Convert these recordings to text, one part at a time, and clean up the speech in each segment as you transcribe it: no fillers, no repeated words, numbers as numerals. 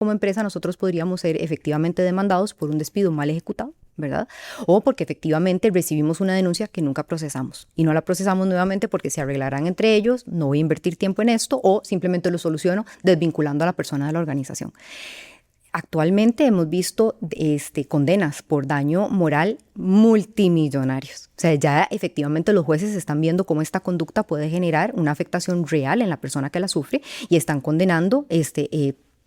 como empresa nosotros podríamos ser efectivamente demandados por un despido mal ejecutado, ¿verdad? O porque efectivamente recibimos una denuncia que nunca procesamos y no la procesamos nuevamente porque se arreglarán entre ellos, no voy a invertir tiempo en esto o simplemente lo soluciono desvinculando a la persona de la organización. Actualmente hemos visto condenas por daño moral multimillonarios. O sea, ya efectivamente los jueces están viendo cómo esta conducta puede generar una afectación real en la persona que la sufre y están condenando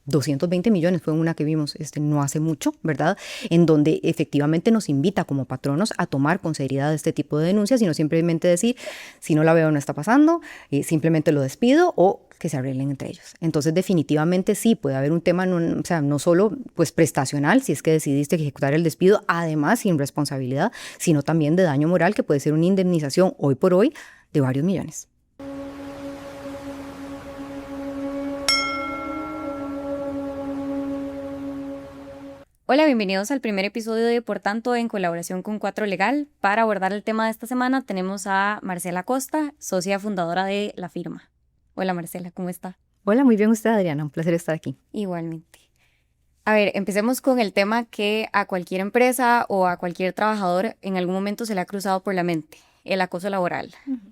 220 millones, fue una que vimos no hace mucho, ¿verdad? En donde efectivamente nos invita como patronos a tomar con seriedad este tipo de denuncias y no simplemente decir, si no la veo no está pasando, simplemente lo despido o que se arreglen entre ellos. Entonces definitivamente sí puede haber un tema, o sea, no solo pues prestacional, si es que decidiste ejecutar el despido, además sin responsabilidad, sino también de daño moral que puede ser una indemnización hoy por hoy de varios millones. Hola, bienvenidos al primer episodio de Por Tanto en colaboración con Cuatro Legal. Para abordar el tema de esta semana tenemos a Marcela Costa, socia fundadora de la firma. Hola Marcela, ¿cómo está? Hola, muy bien usted, Adriana, un placer estar aquí. Igualmente. A ver, empecemos con el tema que a cualquier empresa o a cualquier trabajador en algún momento se le ha cruzado por la mente, el acoso laboral.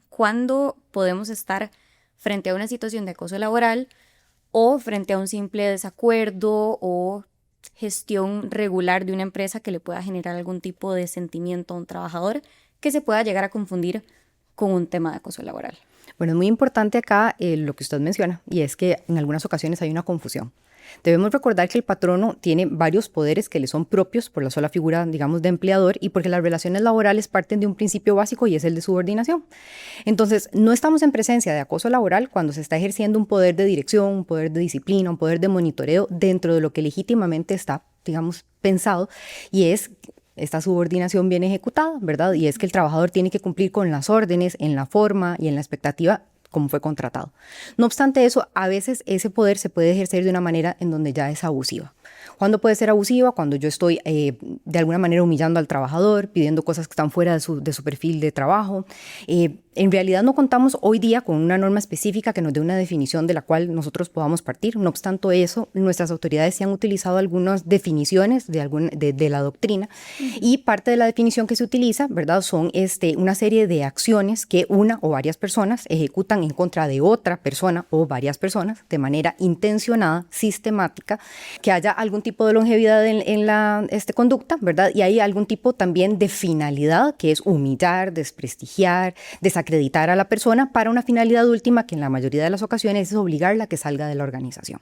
¿Cuándo podemos estar frente a una situación de acoso laboral o frente a un simple desacuerdo o gestión regular de una empresa que le pueda generar algún tipo de sentimiento a un trabajador que se pueda llegar a confundir con un tema de acoso laboral? Bueno, es muy importante acá lo que usted menciona, y es que en algunas ocasiones hay una confusión. Debemos recordar que el patrono tiene varios poderes que le son propios por la sola figura, digamos, de empleador y porque las relaciones laborales parten de un principio básico y es el de subordinación. Entonces, no estamos en presencia de acoso laboral cuando se está ejerciendo un poder de dirección, un poder de disciplina, un poder de monitoreo dentro de lo que legítimamente está, digamos, pensado, y es esta subordinación bien ejecutada, ¿verdad? Y es que el trabajador tiene que cumplir con las órdenes, en la forma y en la expectativa como fue contratado. No obstante eso, a veces ese poder se puede ejercer de una manera en donde ya es abusiva. ¿Cuándo puede ser abusiva? Cuando yo estoy de alguna manera humillando al trabajador, pidiendo cosas que están fuera de su perfil de trabajo. En realidad no contamos hoy día con una norma específica que nos dé una definición de la cual nosotros podamos partir. No obstante eso, nuestras autoridades sí han utilizado algunas definiciones de la doctrina y parte de la definición que se utiliza, ¿verdad? Son una serie de acciones que una o varias personas ejecutan en contra de otra persona o varias personas de manera intencionada, sistemática, que haya algún tipo de longevidad en la conducta, ¿verdad? Y hay algún tipo también de finalidad, que es humillar, desprestigiar, desacreditar a la persona para una finalidad última que en la mayoría de las ocasiones es obligarla a que salga de la organización.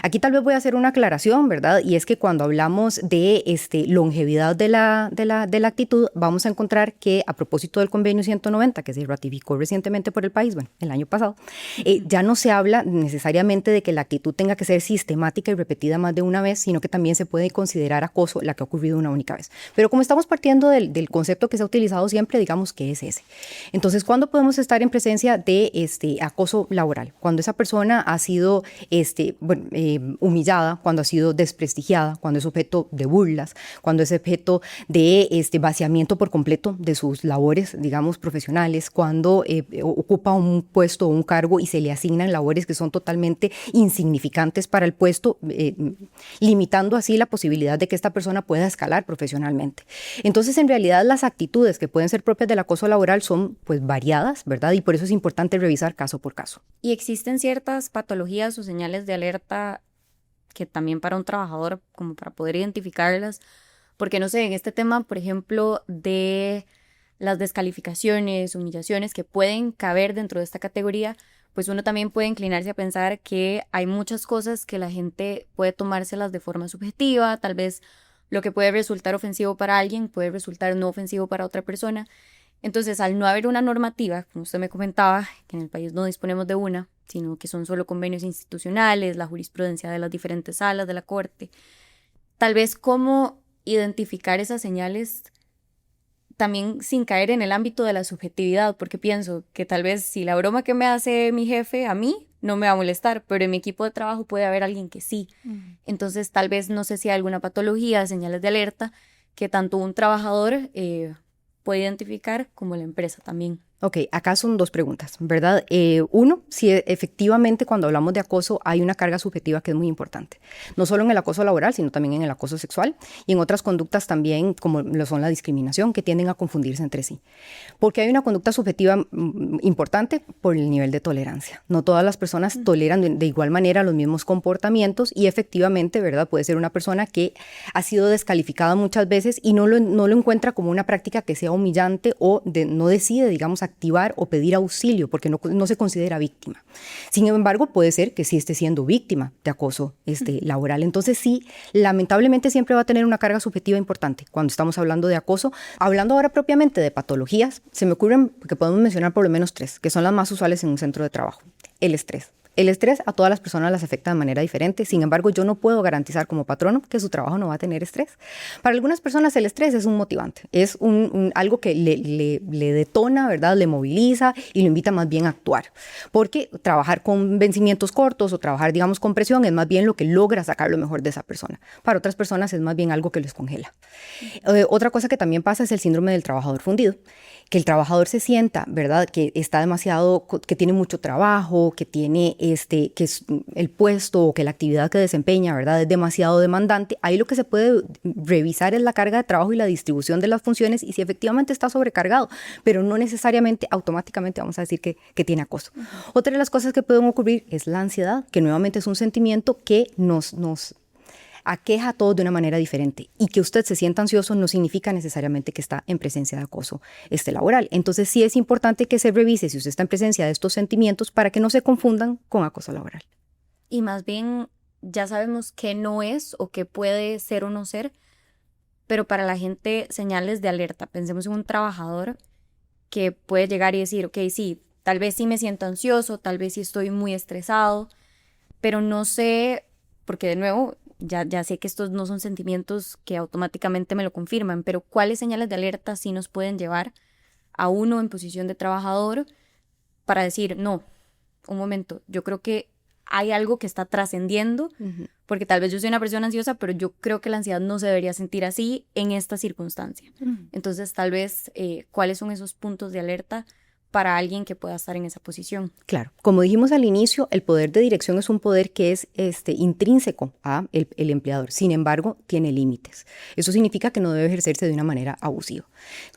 Aquí tal vez voy a hacer una aclaración, ¿verdad? Y es que cuando hablamos de longevidad de la actitud, vamos a encontrar que a propósito del convenio 190, que se ratificó recientemente por el país, bueno, el año pasado, ya no se habla necesariamente de que la actitud tenga que ser sistemática y repetida más de una vez, sino que también se puede considerar acoso la que ha ocurrido una única vez. Pero como estamos partiendo del concepto que se ha utilizado siempre, digamos que es ese. Entonces, ¿cuándo podemos estar en presencia de acoso laboral? Cuando esa persona ha sido humillada, cuando ha sido desprestigiada, cuando es objeto de burlas, cuando es objeto de vaciamiento por completo de sus labores, digamos, profesionales, cuando ocupa un puesto o un cargo y se le asignan labores que son totalmente insignificantes para el puesto, limitando así la posibilidad de que esta persona pueda escalar profesionalmente. Entonces, en realidad, las actitudes que pueden ser propias del acoso laboral son pues variadas, ¿verdad? Y por eso es importante revisar caso por caso. ¿Y existen ciertas patologías o señales de alerta que también para un trabajador, como para poder identificarlas? Porque no sé, en este tema, por ejemplo, de las descalificaciones, humillaciones que pueden caber dentro de esta categoría, pues uno también puede inclinarse a pensar que hay muchas cosas que la gente puede tomárselas de forma subjetiva, tal vez lo que puede resultar ofensivo para alguien puede resultar no ofensivo para otra persona. Entonces, al no haber una normativa, como usted me comentaba, que en el país no disponemos de una, sino que son solo convenios institucionales, la jurisprudencia de las diferentes salas de la Corte, tal vez cómo identificar esas señales también sin caer en el ámbito de la subjetividad, porque pienso que tal vez si la broma que me hace mi jefe a mí no me va a molestar, pero en mi equipo de trabajo puede haber alguien que sí. Entonces tal vez no sé si hay alguna patología, señales de alerta que tanto un trabajador puede identificar como la empresa también. Ok, acá son dos preguntas, ¿verdad? Uno, si efectivamente cuando hablamos de acoso hay una carga subjetiva que es muy importante, no solo en el acoso laboral, sino también en el acoso sexual y en otras conductas también, como lo son la discriminación, que tienden a confundirse entre sí. Porque hay una conducta subjetiva importante por el nivel de tolerancia. No todas las personas toleran de igual manera los mismos comportamientos y efectivamente, ¿verdad? Puede ser una persona que ha sido descalificada muchas veces y no lo encuentra como una práctica que sea humillante o no decide, digamos, activar o pedir auxilio porque no se considera víctima. Sin embargo, puede ser que sí esté siendo víctima de acoso laboral. Entonces sí, lamentablemente siempre va a tener una carga subjetiva importante cuando estamos hablando de acoso. Hablando ahora propiamente de patologías, se me ocurren que podemos mencionar por lo menos 3, que son las más usuales en un centro de trabajo. El estrés. El estrés a todas las personas las afecta de manera diferente, sin embargo yo no puedo garantizar como patrono que su trabajo no va a tener estrés. Para algunas personas el estrés es un motivante, es algo que le detona, ¿verdad? Le moviliza y lo invita más bien a actuar, porque trabajar con vencimientos cortos o trabajar, digamos, con presión es más bien lo que logra sacar lo mejor de esa persona. Para otras personas es más bien algo que les congela. Otra cosa que también pasa es el síndrome del trabajador fundido, que el trabajador se sienta, ¿verdad?, que está demasiado, que tiene mucho trabajo, que tiene que es el puesto o que la actividad que desempeña, ¿verdad?, es demasiado demandante. Ahí lo que se puede revisar es la carga de trabajo y la distribución de las funciones y si efectivamente está sobrecargado, pero no necesariamente automáticamente vamos a decir que tiene acoso. Otra de las cosas que pueden ocurrir es la ansiedad, que nuevamente es un sentimiento que nos aqueja a todos de una manera diferente y que usted se sienta ansioso no significa necesariamente que está en presencia de acoso laboral. Entonces sí es importante que se revise si usted está en presencia de estos sentimientos para que no se confundan con acoso laboral. Y más bien ya sabemos qué no es o qué puede ser o no ser, pero para la gente señales de alerta. Pensemos en un trabajador que puede llegar y decir, ok, sí, tal vez sí me siento ansioso, tal vez sí estoy muy estresado, pero no sé, porque de nuevo ya sé que estos no son sentimientos que automáticamente me lo confirman, pero ¿cuáles señales de alerta sí nos pueden llevar a uno en posición de trabajador para decir, no, un momento, yo creo que hay algo que está trascendiendo, porque tal vez yo soy una persona ansiosa, pero yo creo que la ansiedad no se debería sentir así en esta circunstancia. Entonces, tal vez, ¿cuáles son esos puntos de alerta para alguien que pueda estar en esa posición? Claro, como dijimos al inicio, el poder de dirección es un poder que es intrínseco a el empleador, sin embargo, tiene límites. Eso significa que no debe ejercerse de una manera abusiva.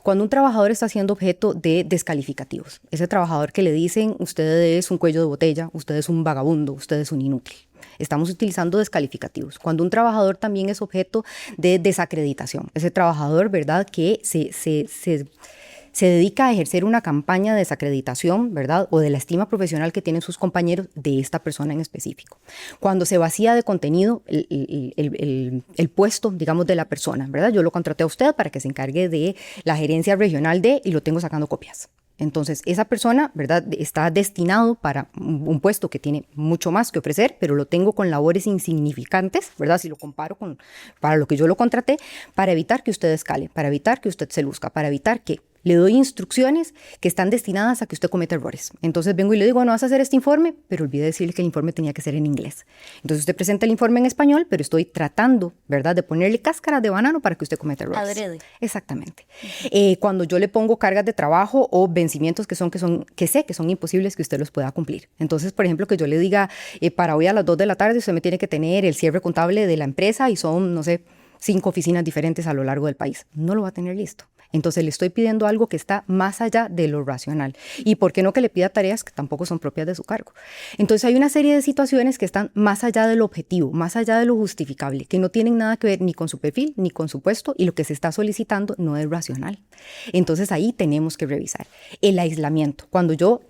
Cuando un trabajador está siendo objeto de descalificativos, ese trabajador que le dicen, usted es un cuello de botella, usted es un vagabundo, usted es un inútil. Estamos utilizando descalificativos. Cuando un trabajador también es objeto de desacreditación, ese trabajador, ¿verdad?, que se dedica a ejercer una campaña de desacreditación, ¿verdad?, o de la estima profesional que tienen sus compañeros de esta persona en específico. Cuando se vacía de contenido el puesto, digamos, de la persona, ¿verdad? Yo lo contraté a usted para que se encargue de la gerencia regional y lo tengo sacando copias. Entonces, esa persona, ¿verdad?, está destinado para un puesto que tiene mucho más que ofrecer, pero lo tengo con labores insignificantes, ¿verdad?, si lo comparo para lo que yo lo contraté, para evitar que usted escale, para evitar que usted se luzca, para evitar que le doy instrucciones que están destinadas a que usted cometa errores. Entonces vengo y le digo, no vas a hacer este informe, pero olvidé decirle que el informe tenía que ser en inglés. Entonces usted presenta el informe en español, pero estoy tratando, ¿verdad?, de ponerle cáscaras de banano para que usted cometa errores. Adrede. Exactamente. Cuando yo le pongo cargas de trabajo o vencimientos que sé que son imposibles que usted los pueda cumplir. Entonces, por ejemplo, que yo le diga, para hoy a las 2 de la tarde usted me tiene que tener el cierre contable de la empresa y son, no sé, 5 oficinas diferentes a lo largo del país. No lo va a tener listo. Entonces le estoy pidiendo algo que está más allá de lo racional. ¿Y por qué no que le pida tareas que tampoco son propias de su cargo? Entonces hay una serie de situaciones que están más allá del objetivo, más allá de lo justificable, que no tienen nada que ver ni con su perfil, ni con su puesto, y lo que se está solicitando no es racional. Entonces ahí tenemos que revisar. El aislamiento. Cuando yo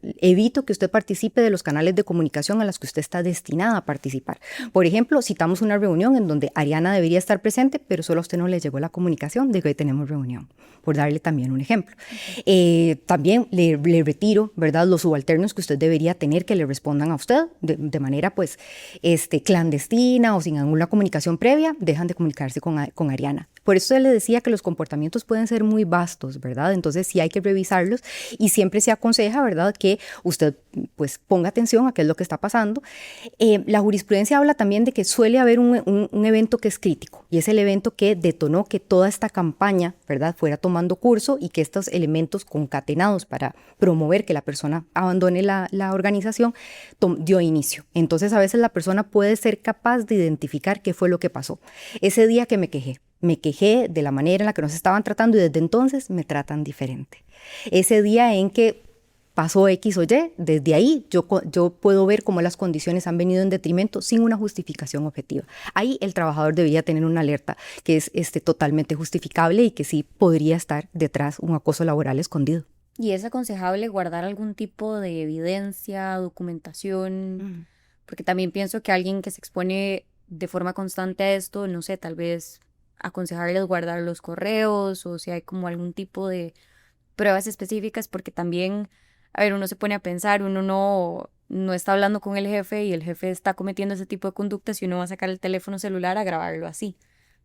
evito que usted participe de los canales de comunicación a los que usted está destinada a participar. Por ejemplo, citamos una reunión en donde Ariana debería estar presente, pero solo a usted no le llegó la comunicación de que hoy tenemos reunión, por darle también un ejemplo. También le retiro, ¿verdad?, los subalternos que usted debería tener que le respondan a usted de manera pues clandestina o sin alguna comunicación previa, dejan de comunicarse con Ariana. Por eso le decía que los comportamientos pueden ser muy vastos, ¿verdad? Entonces sí hay que revisarlos y siempre se aconseja, ¿verdad?, que usted pues ponga atención a qué es lo que está pasando. La jurisprudencia habla también de que suele haber un evento que es crítico y es el evento que detonó que toda esta campaña, ¿verdad?, fuera tomando curso y que estos elementos concatenados para promover que la persona abandone la organización dio inicio. Entonces a veces la persona puede ser capaz de identificar qué fue lo que pasó. Ese día que me quejé de la manera en la que nos estaban tratando y desde entonces me tratan diferente. Ese día en que pasó X o Y, desde ahí yo puedo ver cómo las condiciones han venido en detrimento sin una justificación objetiva. Ahí el trabajador debería tener una alerta que es totalmente justificable y que sí podría estar detrás un acoso laboral escondido. ¿Y es aconsejable guardar algún tipo de evidencia, documentación? Porque también pienso que alguien que se expone de forma constante a esto, no sé, tal vez aconsejarles guardar los correos o si hay como algún tipo de pruebas específicas, porque también, a ver, uno se pone a pensar, uno no está hablando con el jefe y el jefe está cometiendo ese tipo de conductas y uno va a sacar el teléfono celular a grabarlo así.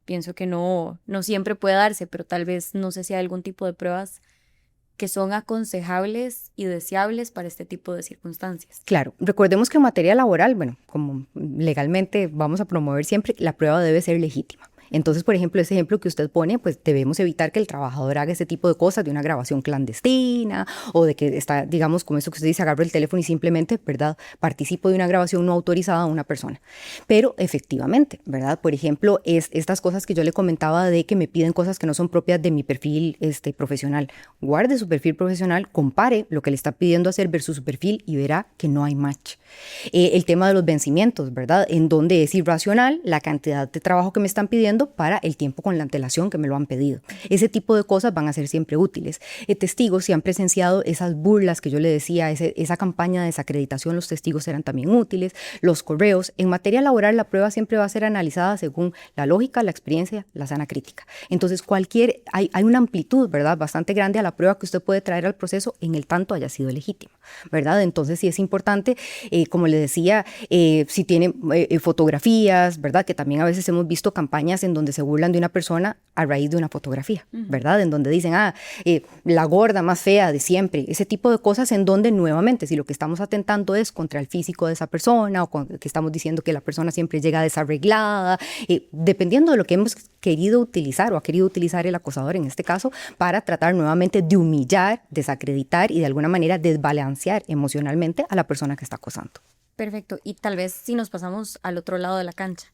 Pienso que no siempre puede darse, pero tal vez no sé si hay algún tipo de pruebas que son aconsejables y deseables para este tipo de circunstancias. Claro, recordemos que en materia laboral, bueno, como legalmente vamos a promover siempre, la prueba debe ser legítima. Entonces, por ejemplo, ese ejemplo que usted pone, pues debemos evitar que el trabajador haga ese tipo de cosas, de una grabación clandestina o de que está, digamos, como eso que usted dice, agarro el teléfono y simplemente, ¿verdad?, participo de una grabación no autorizada a una persona. Pero efectivamente, ¿verdad? Por ejemplo, estas cosas que yo le comentaba de que me piden cosas que no son propias de mi perfil profesional. Guarde su perfil profesional, compare lo que le está pidiendo hacer versus su perfil y verá que no hay match. El tema de los vencimientos, ¿verdad? En donde es irracional la cantidad de trabajo que me están pidiendo para el tiempo con la antelación que me lo han pedido. Ese tipo de cosas van a ser siempre útiles. Testigos, si han presenciado esas burlas que yo le decía, esa campaña de desacreditación, los testigos eran también útiles. Los correos. En materia laboral, la prueba siempre va a ser analizada según la lógica, la experiencia, la sana crítica. Entonces, hay una amplitud, ¿verdad?, bastante grande a la prueba que usted puede traer al proceso en el tanto haya sido legítima, ¿verdad? Entonces, sí es importante, como le decía, si tiene fotografías, ¿verdad?, que también a veces hemos visto campañas en donde se burlan de una persona a raíz de una fotografía, ¿verdad? En donde dicen, la gorda más fea de siempre, ese tipo de cosas en donde nuevamente, si lo que estamos atentando es contra el físico de esa persona o que estamos diciendo que la persona siempre llega desarreglada, dependiendo de lo que hemos querido utilizar o ha querido utilizar el acosador en este caso para tratar nuevamente de humillar, desacreditar y de alguna manera desbalancear emocionalmente a la persona que está acosando. Perfecto. Y tal vez si nos pasamos al otro lado de la cancha,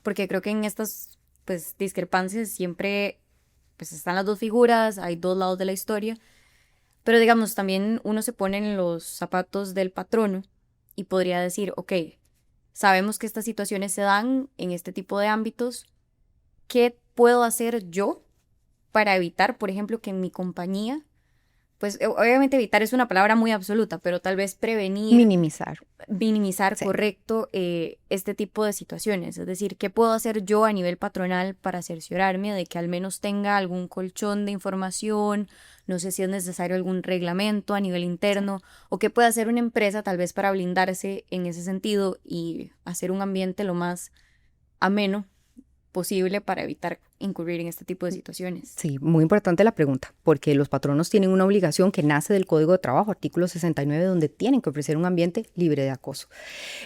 porque creo que en estas pues discrepancias siempre pues están las dos figuras, hay dos lados de la historia, pero digamos también uno se pone en los zapatos del patrono y podría decir, ok, sabemos que estas situaciones se dan en este tipo de ámbitos, ¿qué puedo hacer yo para evitar, por ejemplo, que en mi compañía, pues obviamente evitar es una palabra muy absoluta, pero tal vez prevenir, minimizar, sí, correcto, este tipo de situaciones? Es decir, ¿qué puedo hacer yo a nivel patronal para cerciorarme de que al menos tenga algún colchón de información? No sé si es necesario algún reglamento a nivel interno, o qué puede hacer una empresa tal vez para blindarse en ese sentido y hacer un ambiente lo más ameno posible para evitar incurrir en este tipo de situaciones. Sí, muy importante la pregunta, porque los patronos tienen una obligación que nace del Código de Trabajo, artículo 69, donde tienen que ofrecer un ambiente libre de acoso.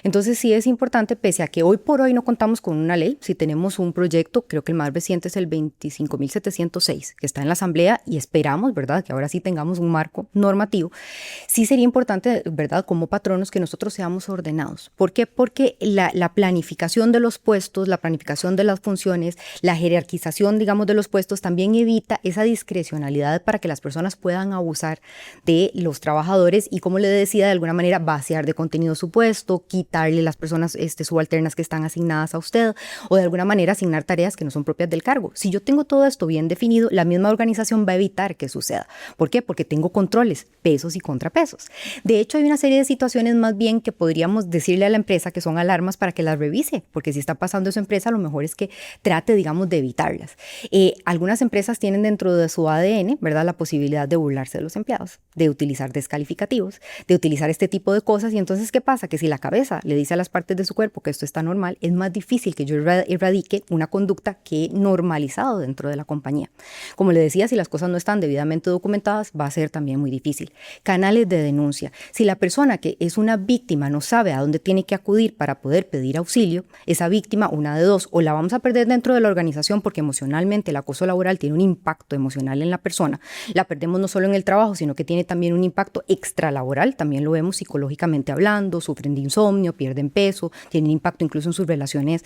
Entonces sí es importante, pese a que hoy por hoy no contamos con una ley, si tenemos un proyecto, creo que el más reciente es el 25.706, que está en la Asamblea y esperamos, ¿verdad?, que ahora sí tengamos un marco normativo. Sí sería importante, ¿verdad?, como patronos que nosotros seamos ordenados. ¿Por qué? Porque la planificación de los puestos, la planificación de las funciones, la jerarquización, digamos, de los puestos también evita esa discrecionalidad para que las personas puedan abusar de los trabajadores y, como le decía, de alguna manera vaciar de contenido su puesto, quitarle las personas subalternas que están asignadas a usted o de alguna manera asignar tareas que no son propias del cargo. Si yo tengo todo esto bien definido, la misma organización va a evitar que suceda. ¿Por qué? Porque tengo controles, pesos y contrapesos. De hecho, hay una serie de situaciones más bien que podríamos decirle a la empresa que son alarmas para que las revise, porque si está pasando en su empresa, lo mejor es que trate, digamos, de evitarlo. identificarlas. Algunas empresas tienen dentro de su ADN, ¿verdad?, la posibilidad de burlarse de los empleados, de utilizar descalificativos, de utilizar este tipo de cosas. Y entonces, ¿qué pasa? Que si la cabeza le dice a las partes de su cuerpo que esto está normal, es más difícil que yo erradique una conducta que he normalizado dentro de la compañía. Como le decía, si las cosas no están debidamente documentadas, va a ser también muy difícil. Canales de denuncia. Si la persona que es una víctima no sabe a dónde tiene que acudir para poder pedir auxilio, esa víctima, una de dos, o la vamos a perder dentro de la organización porque emocionalmente el acoso laboral tiene un impacto emocional en la persona. La perdemos no solo en el trabajo, sino que tiene también un impacto extralaboral, también lo vemos psicológicamente hablando, sufren de insomnio, pierden peso, tienen impacto incluso en sus relaciones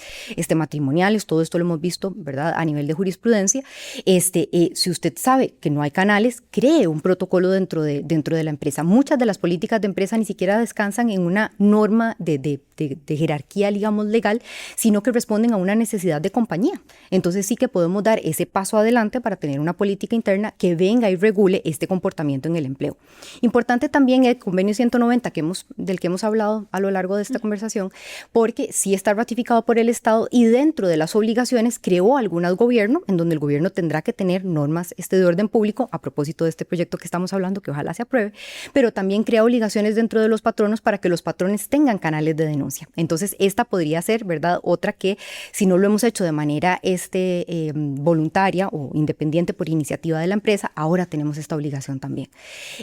matrimoniales. Todo esto lo hemos visto, ¿verdad?, a nivel de jurisprudencia. Si usted sabe que no hay canales, cree un protocolo dentro de la empresa. Muchas de las políticas de empresa ni siquiera descansan en una norma de jerarquía, digamos, legal, sino que responden a una necesidad de compañía. Entonces sí que podemos dar ese paso adelante para tener una política interna que venga y regule este comportamiento en el empleo. Importante también el convenio 190 del que hemos hablado a lo largo de esta conversación, porque sí está ratificado por el Estado y dentro de las obligaciones creó algunos gobiernos en donde el gobierno tendrá que tener normas de orden público a propósito de este proyecto que estamos hablando, que ojalá se apruebe, pero también crea obligaciones dentro de los patronos para que los patrones tengan canales de denuncia. Entonces, esta podría ser, ¿verdad?, otra que si no lo hemos hecho de manera voluntaria o independiente por iniciativa de la empresa, ahora tenemos esta obligación también.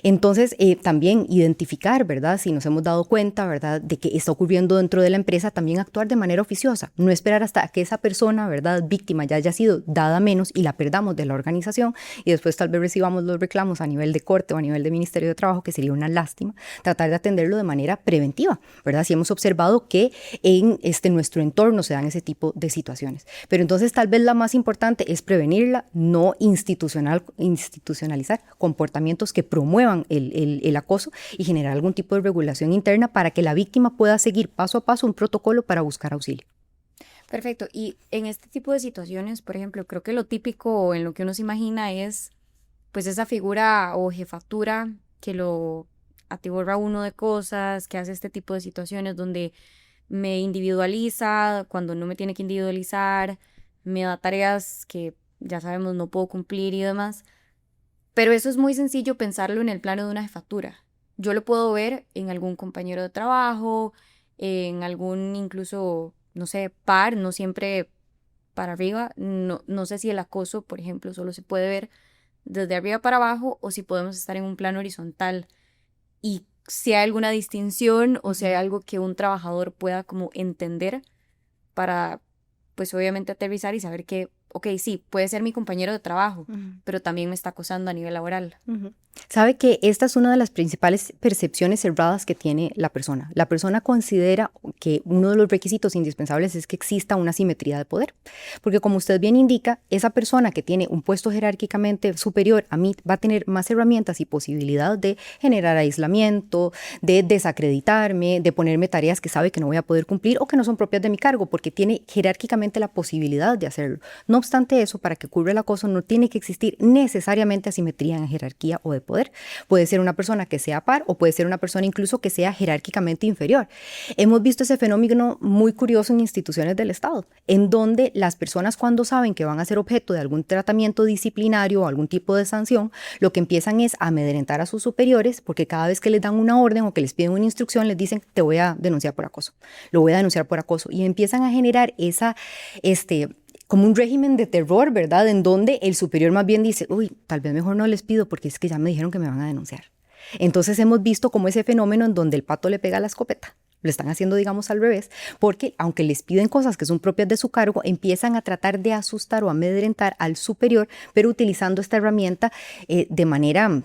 Entonces, también identificar, ¿verdad?, si nos hemos dado cuenta, ¿verdad?, de que está ocurriendo dentro de la empresa, también actuar de manera oficiosa, no esperar hasta que esa persona, ¿verdad?, víctima ya haya sido dada menos y la perdamos de la organización y después tal vez recibamos los reclamos a nivel de corte o a nivel de Ministerio de Trabajo, que sería una lástima, tratar de atenderlo de manera preventiva, ¿verdad? Si hemos observado que en nuestro entorno se dan ese tipo de situaciones. Pero entonces tal vez la más importante es prevenirla, no institucionalizar comportamientos que promuevan el acoso y generar algún tipo de regulación interna para que la víctima pueda seguir paso a paso un protocolo para buscar auxilio. Perfecto. Y en este tipo de situaciones, por ejemplo, creo que lo típico en lo que uno se imagina es pues esa figura o jefatura que lo atiborra uno de cosas, que hace este tipo de situaciones donde me individualiza cuando no me tiene que individualizar, me da tareas que ya sabemos no puedo cumplir y demás. Pero eso es muy sencillo pensarlo en el plano de una jefatura. Yo lo puedo ver en algún compañero de trabajo, en algún incluso, no sé, par, no siempre para arriba. No sé si el acoso, por ejemplo, solo se puede ver desde arriba para abajo o si podemos estar en un plano horizontal. Y si hay alguna distinción o si hay algo que un trabajador pueda como entender para, pues obviamente aterrizar y saber que, ok, sí, puede ser mi compañero de trabajo, pero también me está acosando a nivel laboral. Sabe que esta es una de las principales percepciones erradas que tiene la persona. La persona considera que uno de los requisitos indispensables es que exista una simetría de poder, porque como usted bien indica, esa persona que tiene un puesto jerárquicamente superior a mí va a tener más herramientas y posibilidad de generar aislamiento, de desacreditarme, de ponerme tareas que sabe que no voy a poder cumplir o que no son propias de mi cargo, porque tiene jerárquicamente la posibilidad de hacerlo. No obstante eso, para que ocurra el acoso no tiene que existir necesariamente asimetría en jerarquía o de poder. Puede ser una persona que sea par o puede ser una persona incluso que sea jerárquicamente inferior. Hemos visto ese fenómeno muy curioso en instituciones del Estado, en donde las personas cuando saben que van a ser objeto de algún tratamiento disciplinario o algún tipo de sanción, lo que empiezan es a amedrentar a sus superiores porque cada vez que les dan una orden o que les piden una instrucción les dicen te voy a denunciar por acoso, lo voy a denunciar por acoso y empiezan a generar esa como un régimen de terror, ¿verdad? En donde el superior más bien dice, uy, tal vez mejor no les pido porque es que ya me dijeron que me van a denunciar. Entonces hemos visto como ese fenómeno en donde el pato le pega a la escopeta. Lo están haciendo, digamos, al revés, porque aunque les piden cosas que son propias de su cargo, empiezan a tratar de asustar o amedrentar al superior, pero utilizando esta herramienta de manera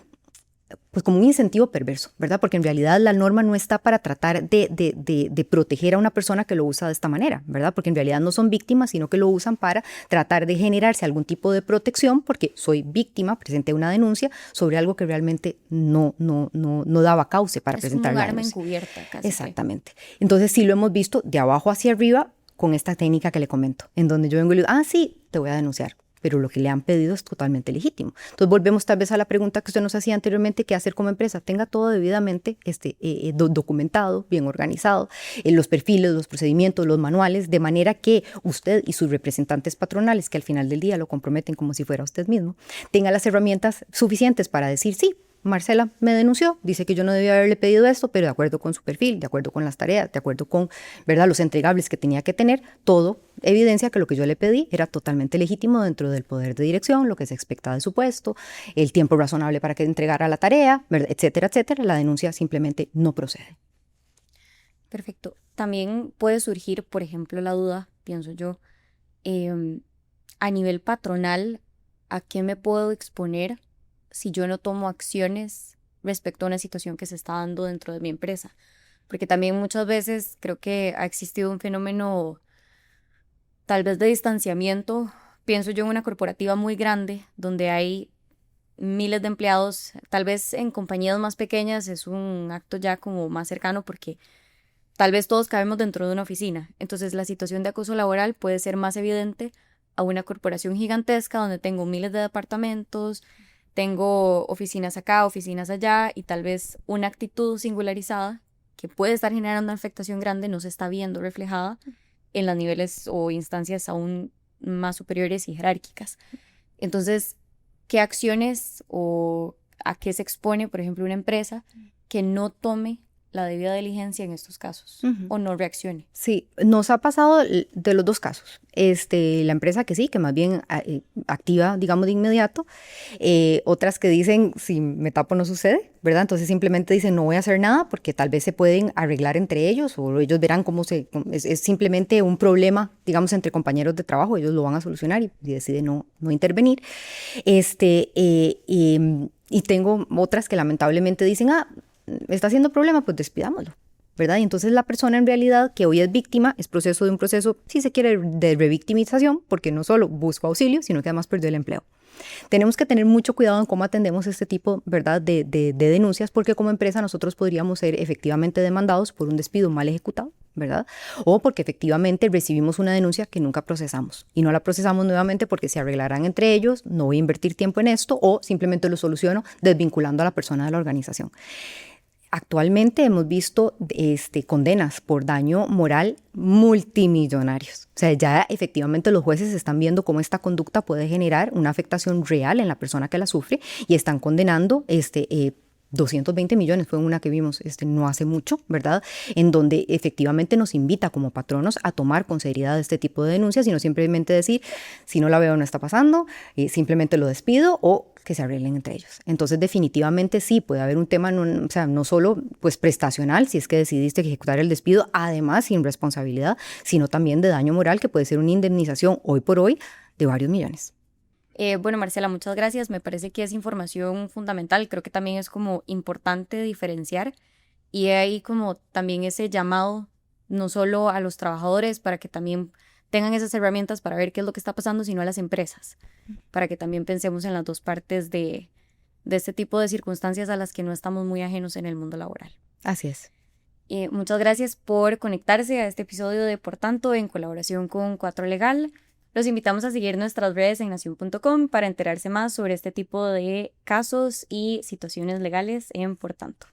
pues como un incentivo perverso, ¿verdad? Porque en realidad la norma no está para tratar de proteger a una persona que lo usa de esta manera, ¿verdad? Porque en realidad no son víctimas, sino que lo usan para tratar de generarse algún tipo de protección, porque soy víctima, presenté una denuncia sobre algo que realmente no daba cauce para presentar la denuncia. Es un arma encubierta, casi. Exactamente. Entonces sí lo hemos visto de abajo hacia arriba con esta técnica que le comento, en donde yo vengo y le digo, sí, te voy a denunciar. pero lo que le han pedido es totalmente legítimo. Entonces volvemos tal vez a la pregunta que usted nos hacía anteriormente, ¿qué hacer como empresa? Tenga todo debidamente documentado, bien organizado, los perfiles, los procedimientos, los manuales, de manera que usted y sus representantes patronales, que al final del día lo comprometen como si fuera usted mismo, tenga las herramientas suficientes para decir sí. Marcela me denunció, dice que yo no debía haberle pedido esto, pero de acuerdo con su perfil, de acuerdo con las tareas, de acuerdo con, ¿verdad?, los entregables que tenía que tener, todo evidencia que lo que yo le pedí era totalmente legítimo dentro del poder de dirección, lo que se expecta de su puesto, el tiempo razonable para que entregara la tarea, ¿verdad?, etcétera, etcétera. La denuncia simplemente no procede. Perfecto. También puede surgir, por ejemplo, la duda, pienso yo, a nivel patronal, ¿a qué me puedo exponer si yo no tomo acciones respecto a una situación que se está dando dentro de mi empresa? Porque también muchas veces creo que ha existido un fenómeno tal vez de distanciamiento. Pienso yo en una corporativa muy grande donde hay miles de empleados, tal vez en compañías más pequeñas es un acto ya como más cercano porque tal vez todos cabemos dentro de una oficina. Entonces la situación de acoso laboral puede ser más evidente a una corporación gigantesca donde tengo miles de departamentos, tengo oficinas acá, oficinas allá y tal vez una actitud singularizada que puede estar generando una afectación grande no se está viendo reflejada en los niveles o instancias aún más superiores y jerárquicas. Entonces, ¿qué acciones o a qué se expone, por ejemplo, una empresa que no tome la debida diligencia en estos casos o no reaccione? Sí, nos ha pasado de los dos casos. La empresa que sí, que más bien activa, digamos, de inmediato. Otras que dicen, si me tapo no sucede, ¿verdad? Entonces simplemente dicen, no voy a hacer nada porque tal vez se pueden arreglar entre ellos o ellos verán cómo es simplemente un problema, digamos, entre compañeros de trabajo, ellos lo van a solucionar y deciden no intervenir. Y tengo otras que lamentablemente dicen, está haciendo problema, pues despidámoslo, ¿verdad? Y entonces la persona en realidad que hoy es víctima es proceso de un proceso, si se quiere, de revictimización, porque no solo busco auxilio, sino que además perdió el empleo. Tenemos que tener mucho cuidado en cómo atendemos este tipo, ¿verdad?, de denuncias, porque como empresa nosotros podríamos ser efectivamente demandados por un despido mal ejecutado, ¿verdad? O porque efectivamente recibimos una denuncia que nunca procesamos y no la procesamos nuevamente porque se arreglarán entre ellos, no voy a invertir tiempo en esto o simplemente lo soluciono desvinculando a la persona de la organización. Actualmente hemos visto condenas por daño moral multimillonarios. O sea, ya efectivamente los jueces están viendo cómo esta conducta puede generar una afectación real en la persona que la sufre y están condenando 220 millones, fue una que vimos no hace mucho, ¿verdad? En donde efectivamente nos invita como patronos a tomar con seriedad este tipo de denuncias y no simplemente decir, si no la veo no está pasando, simplemente lo despido o que se arreglen entre ellos. Entonces definitivamente sí puede haber un tema, o sea, no solo pues prestacional, si es que decidiste ejecutar el despido, además sin responsabilidad, sino también de daño moral que puede ser una indemnización hoy por hoy de varios millones. Bueno, Marcela, muchas gracias. Me parece que es información fundamental. Creo que también es como importante diferenciar y hay como también ese llamado no solo a los trabajadores para que también tengan esas herramientas para ver qué es lo que está pasando, sino a las empresas, para que también pensemos en las dos partes de este tipo de circunstancias a las que no estamos muy ajenos en el mundo laboral. Así es. Muchas gracias por conectarse a este episodio de Por Tanto en colaboración con Cuatro Legal. Los invitamos a seguir nuestras redes en nacion.com para enterarse más sobre este tipo de casos y situaciones legales en Por Tanto.